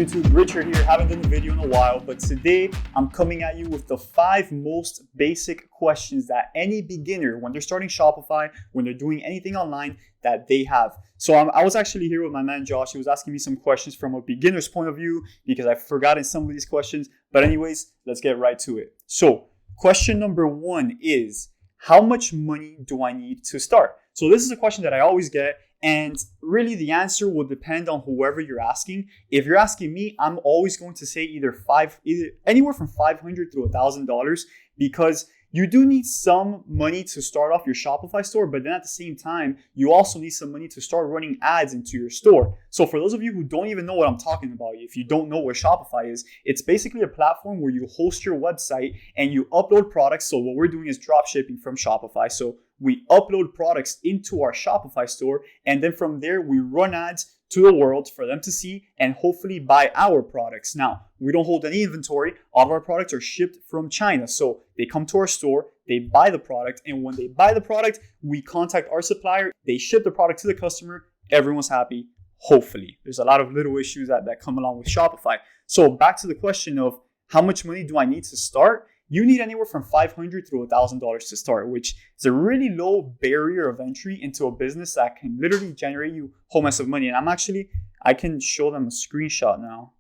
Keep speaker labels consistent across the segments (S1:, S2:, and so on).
S1: YouTube? Richard here. Haven't done a video in a while, but today I'm coming at you with the 5 most basic questions that any beginner, when they're starting Shopify, when they're doing anything online, that they have. So I was actually here with my man Josh. He was asking me some questions from a beginner's point of view because I've forgotten some of these questions. But anyways, let's get right to it. So question number 1 is, how much money do I need to start? So this is a question that I always get. And really the answer will depend on whoever you're asking. If you're asking me, I'm always going to say either anywhere from $500 to $1,000, because you do need some money to start off your Shopify store, but then at the same time, you also need some money to start running ads into your store. So for those of you who don't even know what I'm talking about, if you don't know what Shopify is, it's basically a platform where you host your website and you upload products. So what we're doing is drop shipping from Shopify. So we upload products into our Shopify store, and then from there, we run ads to the world for them to see and hopefully buy our products. Now, we don't hold any inventory. All of our products are shipped from China. So they come to our store, they buy the product, and when they buy the product, we contact our supplier, they ship the product to the customer, everyone's happy, hopefully. There's a lot of little issues that come along with Shopify. So back to the question of how much money do I need to start? You need anywhere from $500 to $1,000 to start, which is a really low barrier of entry into a business that can literally generate you a whole mess of money. And I can show them a screenshot now.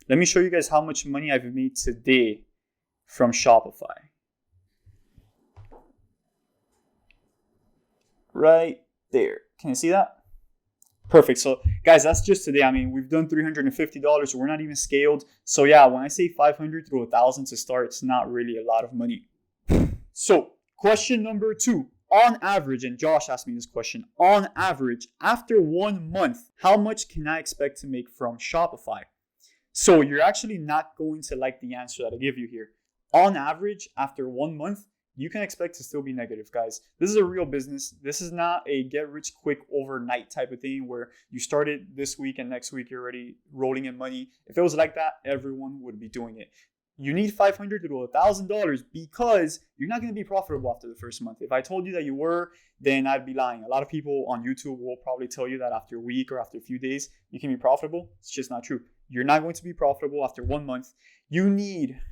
S1: Let me show you guys how much money I've made today from Shopify. Right there. Can you see that? Perfect. So guys, that's just today. I mean, we've done $350. We're not even scaled. So yeah, when I say 500 to 1,000 to start, it's not really a lot of money. So question number 2, on average, and Josh asked me this question, on average, after 1 month, how much can I expect to make from Shopify? So you're actually not going to like the answer that I give you here. On average, after 1 month, you can expect to still be negative, guys. This is a real business. This is not a get rich quick overnight type of thing where you started this week and next week you're already rolling in money. If it was like that, everyone would be doing it. You need $500 to $1,000 because you're not going to be profitable after the first month. If I told you that you were, then I'd be lying. A lot of people on YouTube will probably tell you that after a week or after a few days, you can be profitable. It's just not true. You're not going to be profitable after 1 month.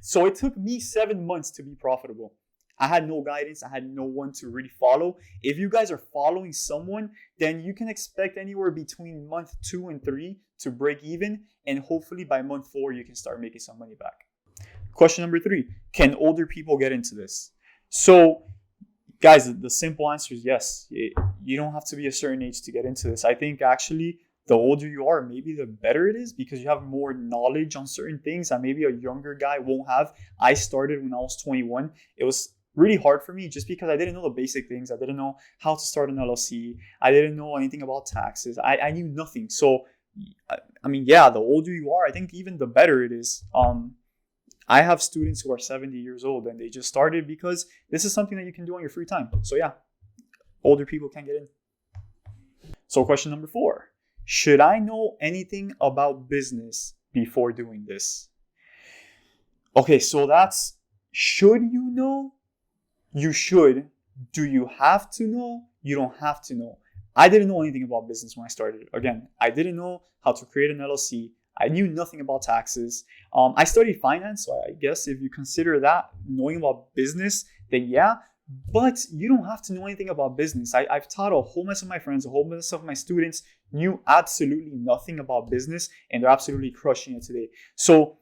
S1: So it took me 7 months to be profitable. I had no guidance. I had no one to really follow. If you guys are following someone, then you can expect anywhere between month 2 and 3 to break even. And hopefully by month 4, you can start making some money back. Question number 3, can older people get into this? So guys, the simple answer is yes. You don't have to be a certain age to get into this. I think actually the older you are, maybe the better it is because you have more knowledge on certain things that maybe a younger guy won't have. I started when I was 21. It was really hard for me just because I didn't know the basic things. I didn't know how to start an LLC. I didn't know anything about taxes. I knew nothing. So, I mean, yeah, the older you are, I think even the better it is. I have students who are 70 years old and they just started because this is something that you can do on your free time. So yeah, older people can get in. So question number 4, should I know anything about business before doing this? Okay, so that's, should you know? You should. Do you have to know? You don't have to know. I didn't know anything about business when I started. Again, I didn't know how to create an LLC. I knew nothing about taxes. I studied finance, so I guess if you consider that knowing about business, then yeah. But you don't have to know anything about business. I've taught a whole mess of my friends, a whole mess of my students knew absolutely nothing about business, and they're absolutely crushing it today. So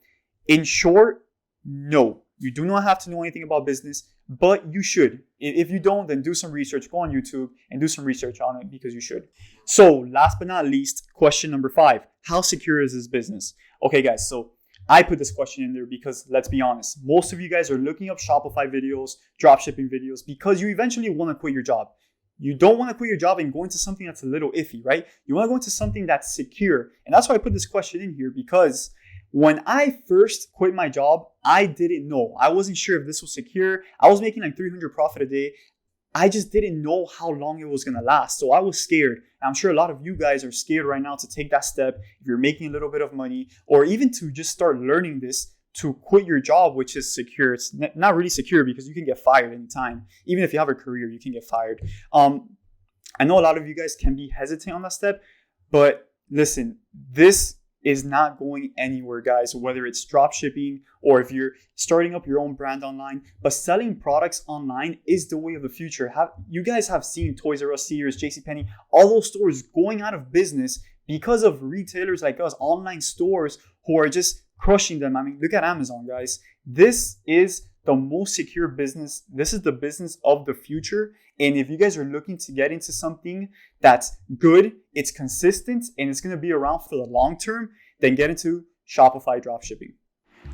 S1: in short, no, you do not have to know anything about business. But you should. If you don't, then do some research. Go on YouTube and do some research on it because you should. So last but not least, question number 5. How secure is this business? Okay, guys. So I put this question in there because let's be honest. Most of you guys are looking up Shopify videos, dropshipping videos because you eventually want to quit your job. You don't want to quit your job and go into something that's a little iffy, right? You want to go into something that's secure. And that's why I put this question in here because when I first quit my job, I didn't know. I wasn't sure if this was secure. I was making like 300 profit a day. I just didn't know how long it was going to last. So I was scared. I'm sure a lot of you guys are scared right now to take that step if you're making a little bit of money or even to just start learning this to quit your job, which is secure. It's not really secure because you can get fired anytime. Even if you have a career, you can get fired. I know a lot of you guys can be hesitant on that step, but listen, this is not going anywhere, guys, whether it's drop shipping or if you're starting up your own brand online. But selling products online is the way of the future. You guys have seen Toys R Us, Sears, JCPenney, all those stores going out of business because of retailers like us, online stores who are just crushing them. I mean, look at Amazon, guys. This is the most secure business. This is the business of the future. And if you guys are looking to get into something that's good, it's consistent, and it's going to be around for the long term, then get into Shopify dropshipping.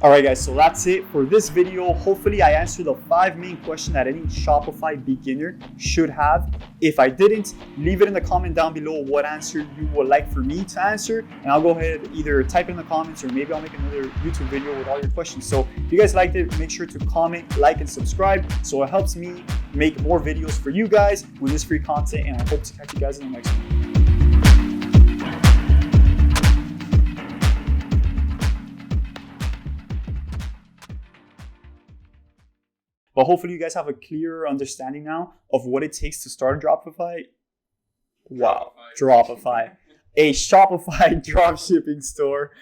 S1: All right, guys, so that's it for this video. Hopefully I answered the 5 main questions that any Shopify beginner should have. If I didn't, leave it in the comment down below what answer you would like for me to answer, and I'll go ahead either type it in the comments or maybe I'll make another YouTube video with all your questions. So if you guys liked it, make sure to comment, like, and subscribe so it helps me make more videos for you guys with this free content, and I hope to catch you guys in the next one. But hopefully you guys have a clearer understanding now of what it takes to start a Dropify. Wow, Dropify. A Shopify dropshipping store.